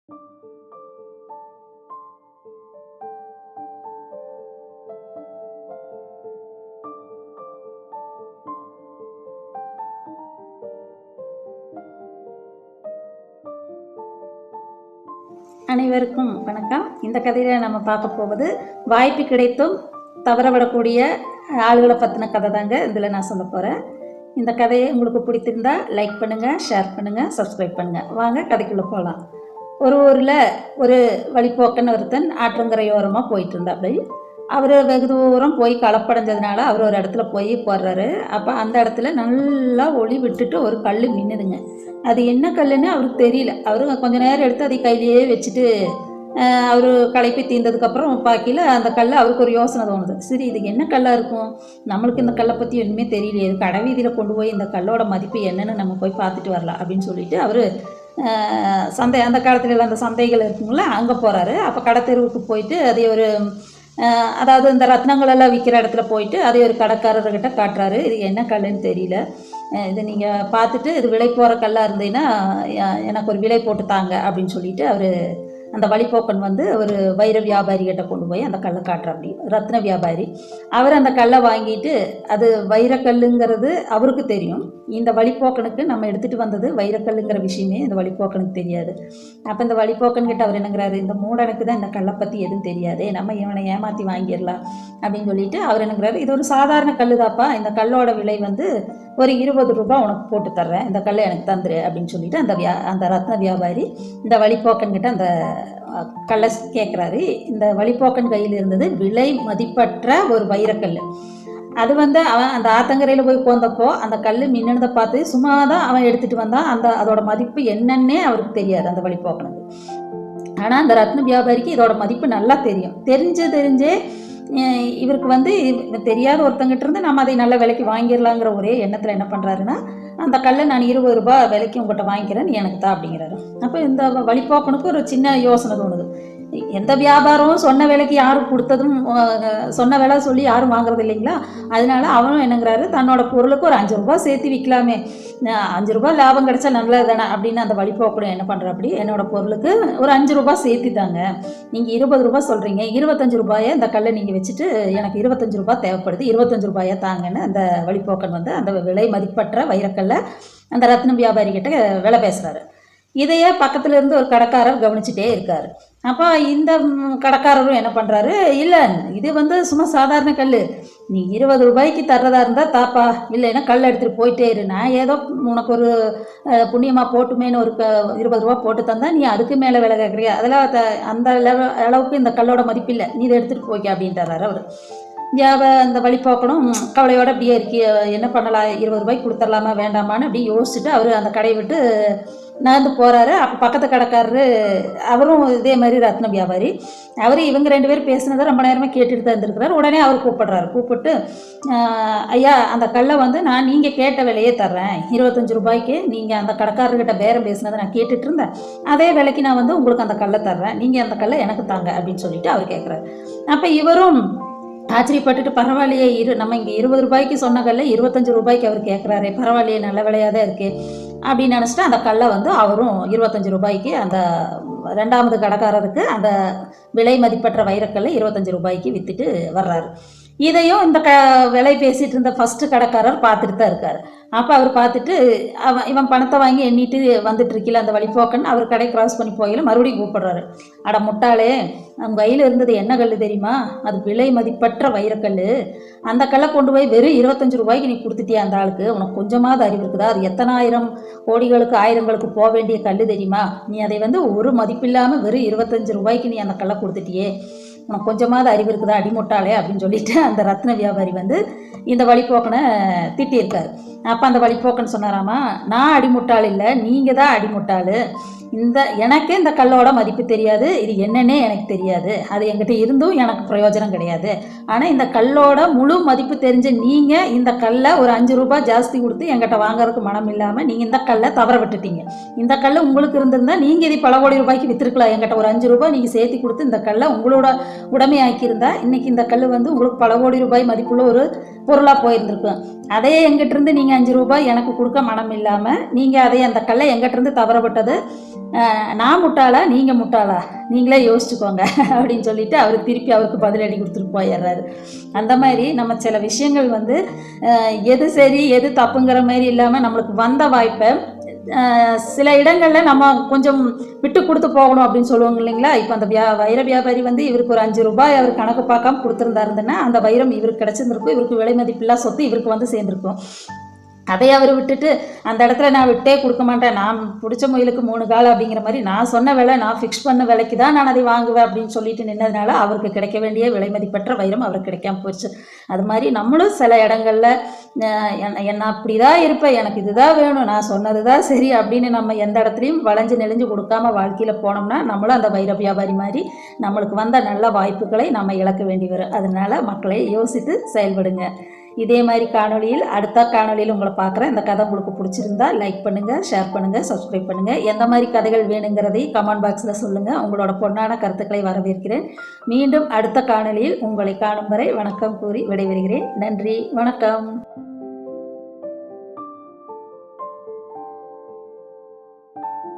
அனைவருக்கும் வணக்கம். இந்த கதையில் நம்ம பார்க்க போவது வாய்ப்பு கிடைத்தும் தவறவிடக்கூடிய ஆளுகளை பற்றின கதை தாங்க இதில் நான் சொல்ல போகிறேன். இந்த கதையை உங்களுக்கு பிடித்திருந்தா லைக் பண்ணுங்கள், ஷேர் பண்ணுங்கள், சப்ஸ்கிரைப் பண்ணுங்கள். வாங்க கதைக்குள்ளே போகலாம். ஒரு ஊரில் ஒரு வழிப்போக்கன் ஒருத்தன் ஆற்றங்கரையோரமாக போயிட்டு இருந்தாப்படி. அவர் வெகு தூரம் போய் களப்படைஞ்சதுனால அவர் ஒரு இடத்துல போய் போடுறாரு. அப்போ அந்த இடத்துல நல்லா ஒளி விட்டுட்டு ஒரு கல் மின்னுதுங்க. அது என்ன கல்லுன்னு அவருக்கு தெரியல. அவரு கொஞ்சம் நேரம் எடுத்து அதை கையிலேயே வச்சுட்டு அவர் களைப்பி தீர்ந்ததுக்கப்புறம் பார்க்கல அந்த கல் அவருக்கு ஒரு யோசனை தோணுது. சரி, இதுக்கு என்ன கல்லாக இருக்கும், நம்மளுக்கு இந்த கல்லை பற்றி ஒன்றுமே தெரியலையே, இது கடைவீதியில் கொண்டு போய் இந்த கல்லோட மதிப்பு என்னென்னு நம்ம போய் பார்த்துட்டு வரலாம் அப்படின்னு சொல்லிட்டு அவர் சந்தை, அந்த காலத்துல அந்த சந்தைகள் இருக்குங்களா, அங்கே போகிறாரு. அப்போ கடை தெருவுக்கு போயிட்டு அதை ஒரு அதாவது இந்த ரத்னங்கள் எல்லாம் விற்கிற இடத்துல போயிட்டு அதை ஒரு கடைக்காரர்கிட்ட காட்டுறாரு. இது என்ன கல்லுன்னு தெரியல, இது நீங்கள் பார்த்துட்டு இது விலை போகிற கல்லாக இருந்தீங்கன்னா எனக்கு ஒரு விலை போட்டு தாங்க அப்படின்னு சொல்லிட்டு அவர் அந்த வழிப்போக்கன் வந்து ஒரு வைர வியாபாரிகிட்ட கொண்டு போய் அந்த கல்லை காட்டுறாப்படி. ரத்ன வியாபாரி அவர் அந்த கல்லை வாங்கிட்டு, அது வைரக்கல்லுங்கிறது அவருக்கு தெரியும், இந்த வழிப்போக்கனுக்கு நம்ம எடுத்துகிட்டு வந்தது வைரக்கல்லுங்கிற விஷயமே இந்த வழிப்போக்கனுக்கு தெரியாது. அப்போ இந்த வழிப்போக்கன்கிட்ட அவர் என்னங்கிறாரு, இந்த மூடனுக்கு தான் இந்த கல்லை பற்றி எதுவும் தெரியாது, நம்ம இவனை ஏமாற்றி வாங்கிடலாம் அப்படின்னு சொல்லிட்டு அவர் என்னங்கிறாரு, இது ஒரு சாதாரண கல் தாப்பா, இந்த கல்லோட விலை வந்து ஒரு 20 ரூபாய் உனக்கு போட்டு தர்றேன், இந்த கல்லை எனக்கு தந்துரு அப்படின்னு சொல்லிட்டு அந்த ரத்ன வியாபாரி இந்த வழிப்போக்கன்கிட்ட அந்த கல்லை கேட்குறாரு. இந்த வழிப்போக்கன் கையில் இருந்தது விலை மதிப்பற்ற ஒரு வைரக்கல். அது வந்து அவன் அந்த ஆத்தங்கரையில் போய் போந்தப்போ அந்த கல் மின்னதை பார்த்து சும்மா தான் அவன் எடுத்துகிட்டு வந்தான். அதோட மதிப்பு என்னன்னே அவருக்கு தெரியாது அந்த வழிப்போக்கனுக்கு. ஆனால் அந்த ரத்ன வியாபாரிக்கு இதோட மதிப்பு நல்லா தெரியும். தெரிஞ்சே இவருக்கு வந்து தெரியாத ஒருத்தங்கிட்ட இருந்து நம்ம அதை நல்ல விலைக்கு வாங்கிடலாங்கிற ஒரே எண்ணத்தில் என்ன பண்ணுறாருன்னா, அந்த கல்லை நான் 20 ரூபாய் விலைக்கு உங்கள்கிட்ட வாங்கிக்கிறேன், நீ எனக்கு தான் அப்படிங்கிறாரு. அப்போ இந்த வழிப்போக்கனுக்கு ஒரு சின்ன யோசனை தோணுது. எந்த வியாபாரமும் சொன்ன விலைக்கு யாரும் கொடுத்ததும் சொன்ன விலை சொல்லி யாரும் வாங்குறது இல்லைங்களா, அதனால அவனும் என்னங்கிறாரு, தன்னோட பொருளுக்கு ஒரு 5 ரூபாய் சேர்த்து விற்கலாமே, 5 ரூபாய் லாபம் கிடைச்சா நல்லது தானே அப்படின்னு அந்த வழிப்போக்கனும் என்ன பண்ணுறாப்படி, என்னோட பொருளுக்கு ஒரு 5 ரூபாய் சேர்த்துத்தாங்க, நீங்கள் 20 ரூபாய் சொல்கிறீங்க, 25 ரூபாயை இந்த கல்லை நீங்கள் வச்சுட்டு எனக்கு 25 ரூபாய் தேவைப்படுது, 25 ரூபாயை தாங்கன்னு அந்த வழிப்போக்கன் வந்து அந்த விலை மதிப்பற்ற வைரக்கல்லை அந்த ரத்ன வியாபாரிகிட்ட விலை பேசுகிறாரு. இதையே பக்கத்தில் இருந்து ஒரு கடைக்காரர் கவனிச்சுட்டே இருக்கார். அப்போ இந்த கடைக்காரரும் என்ன பண்ணுறாரு, இல்லை இது வந்து சும்மா சாதாரண கல், நீ 20 ரூபாய்க்கு தர்றதா இருந்தால் தாப்பா, இல்லைன்னா கல் எடுத்துகிட்டு போயிட்டே இரு, நான் ஏதோ உனக்கு ஒரு புண்ணியமாக போட்டுமேன்னு ஒரு 20 ரூபா போட்டு தந்தா நீ அதுக்கு மேலே விலை கேட்குறியா, அதெல்லாம் அந்த அளவுக்கு இந்த கல்லோட மதிப்பில்லை, நீ இதை எடுத்துகிட்டு போய்க்க அப்படின்றாரு அவர். இந்த வழிப்போக்கணும் கவலையோடு அப்படியே இருக்கி என்ன பண்ணலாம், 20 ரூபாய்க்கு கொடுத்துடலாமா வேண்டாமான்னு அப்படி யோசிச்சுட்டு அவர் அந்த கடையை விட்டு நடந்து போகிறாரு. அப்போ பக்கத்து கடைக்காரரு அவரும் இதே மாதிரி ரத்ன வியாபாரி, அவர் இவங்க 2 பேரும் பேசினதை ரொம்ப நேரமாக கேட்டுட்டு தான் இருந்திருக்கிறார். உடனே அவர் கூப்பிட்டு, ஐயா அந்த கல்லை வந்து நான் நீங்கள் கேட்ட விலையே தர்றேன், 25 ரூபாய்க்கு நீங்கள் அந்த கடைக்காரர்கிட்ட பேரம் பேசினதை நான் கேட்டுட்டு இருந்தேன், அதே விலைக்கு நான் வந்து உங்களுக்கு அந்த கல்லை தர்றேன், நீங்கள் அந்த கல்லை எனக்கு தாங்க அப்படின்னு சொல்லிட்டு அவர் கேட்குறாரு. அப்போ இவரும் ஆச்சரியப்பட்டுட்டு, பரவாயில்லையே, நம்ம இங்கே 20 ரூபாய்க்கு சொன்ன கல்லை 25 ரூபாய்க்கு அவர் கேட்குறாரு, பரவாயில்லையே நல்ல விலையாக தான் இருக்குது அப்படின்னு நினச்சிட்டு அந்த கல்லை வந்து அவரும் 25 ரூபாய்க்கு அந்த 2வது கடைக்காரருக்கு அந்த விலை மதிப்பற்ற வைரக்கல்லை 25 ரூபாய்க்கு விற்றுட்டு வர்றாரு. இதையும் இந்த விலை பேசிகிட்டு இருந்த ஃபஸ்ட்டு கடைக்காரர் பார்த்துட்டு தான் இருக்கார். அப்போ அவர் பார்த்துட்டு இவன் பணத்தை வாங்கி எண்ணிட்டு வந்துட்டு இருக்கல அந்த வழிப்போக்கன், அவர் கடை கிராஸ் பண்ணி போகல மறுபடியும் கூப்பிடுறாரு. அட முட்டாளே, அவங்க கையில் இருந்தது என்ன கல் தெரியுமா, அது விலை மதிப்பற்ற வைரக்கல், அந்த கல்லை கொண்டு போய் வெறும் 25 ரூபாய்க்கு நீ கொடுத்துட்டியா அந்த ஆளுக்கு, உனக்கு கொஞ்சமாவது அறிவு இருக்குதா, அது எத்தனை ஆயிரம் கோடிகளுக்கு ஆயிரங்களுக்கு போக வேண்டிய கல் தெரியுமா, நீ அதை வந்து ஒரு மதிப்பில்லாமல் வெறும் 25 ரூபாய்க்கு நீ அந்த கல்லை கொடுத்துட்டியே, உனக்கு கொஞ்சமாவது அறிவு இருக்குதா அடிமுட்டாளே அப்படின்னு சொல்லிட்டு அந்த ரத்ன வியாபாரி வந்து இந்த வழிப்போக்கனை திட்டியிருக்காரு. அப்போ அந்த வழிப்போக்கன் சொன்னாராமா, நான் அடிமுட்டாள் இல்லை, நீங்கள் தான் அடிமுட்டாள், எனக்கு இந்த கல்லோட மதிப்பு தெரியாது, இது என்னன்னே எனக்கு தெரியாது, அது என்கிட்ட இருந்தும் எனக்கு பிரயோஜனம் கிடையாது, ஆனால் இந்த கல்லோட முழு மதிப்பு தெரிஞ்ச நீங்கள் இந்த கல்லை ஒரு 5 ரூபாய் ஜாஸ்தி கொடுத்து என்கிட்ட வாங்குறதுக்கு மனம் இல்லாமல் நீங்கள் இந்த கல்லை தவற விட்டுட்டீங்க, இந்த கல் உங்களுக்கு இருந்திருந்தால் நீங்கள் இதை பல கோடி ரூபாய்க்கு விற்றுருக்கலாம், என்கிட்ட ஒரு 5 ரூபாய் நீங்கள் சேர்த்து கொடுத்து இந்த கல்லை உங்களோட உடைமையாக்கியிருந்தா இன்றைக்கி இந்த கல் வந்து உங்களுக்கு பல கோடி ரூபாய் மதிப்புள்ள ஒரு பொருளாக போயிருந்துருக்கும், அதையே எங்கிட்டிருந்து நீங்கள் 5 ரூபாய் எனக்கு கொடுக்க மனம் இல்லாமல் நீங்கள் அந்த கல்லை எங்கிட்டிருந்து தவற விட்டது நான் முட்டாளா நீங்கள் முட்டாளா நீங்களே யோசிச்சுக்கோங்க அப்படின்னு சொல்லிட்டு அவர் திருப்பி அவருக்கு பதிலடி கொடுத்துட்டு போயிடுறாரு. அந்த மாதிரி நம்ம சில விஷயங்கள் வந்து எது சரி எது தப்புங்கிற மாதிரி இல்லாமல் நம்மளுக்கு வந்த வாய்ப்பை சில இடங்களில் நம்ம கொஞ்சம் விட்டு கொடுத்து போகணும் அப்படின்னு சொல்லுவாங்க இல்லைங்களா. இப்போ அந்த வைர வியாபாரி வந்து இவருக்கு ஒரு 5 ரூபாய் அவர் கணக்கு பார்க்காம கொடுத்துருந்தாருன்னா அந்த வைரம் இவருக்கு கிடச்சிருந்துருக்கும், இவருக்கு விலை மதிப்பில்லா சொத்து இவருக்கு வந்து சேர்ந்துருக்கும். அதை அவர் விட்டுட்டு அந்த இடத்துல நான் விட்டே கொடுக்க மாட்டேன், நான் பிடிச்ச முயலுக்கு 3 கால் அப்படிங்கிற மாதிரி நான் சொன்ன விலை, நான் ஃபிக்ஸ் பண்ண விலைக்கு தான் நான் அதை வாங்குவேன் அப்படின்னு சொல்லிட்டு நின்னதுனால அவருக்கு கிடைக்க வேண்டிய விலை மதிப்பற்ற வைரம் அவருக்கு கிடைக்காம போயிடுச்சு. அது மாதிரி நம்மளும் சில இடங்களில் என்ன அப்படி தான் இருப்பேன், எனக்கு இதுதான் வேணும், நான் சொன்னது தான் சரி அப்படின்னு நம்ம எந்த இடத்துலையும் வளைஞ்சு நெளிஞ்சு கொடுக்காம வாழ்க்கையில் போனோம்னா நம்மளும் அந்த வைர வியாபாரி மாதிரி நம்மளுக்கு வந்த நல்ல வாய்ப்புகளை நம்ம இழக்க வேண்டி வரும். அதனால மக்களை யோசித்து செயல்படுங்க. இதே மாதிரி காணொலியில் அடுத்த காணொலியில் உங்களை பார்க்குறேன். இந்த கதை உங்களுக்கு பிடிச்சிருந்தா லைக் பண்ணுங்கள், ஷேர் பண்ணுங்கள், சப்ஸ்கிரைப் பண்ணுங்கள். எந்த மாதிரி கதைகள் வேணுங்கிறதை கமெண்ட் பாக்ஸில் சொல்லுங்கள். உங்களோட பொன்னான கருத்துக்களை வரவேற்கிறேன். மீண்டும் அடுத்த காணொலியில் உங்களை காணும் வரை வணக்கம் கூறி விடைபெறுகிறேன். நன்றி, வணக்கம்.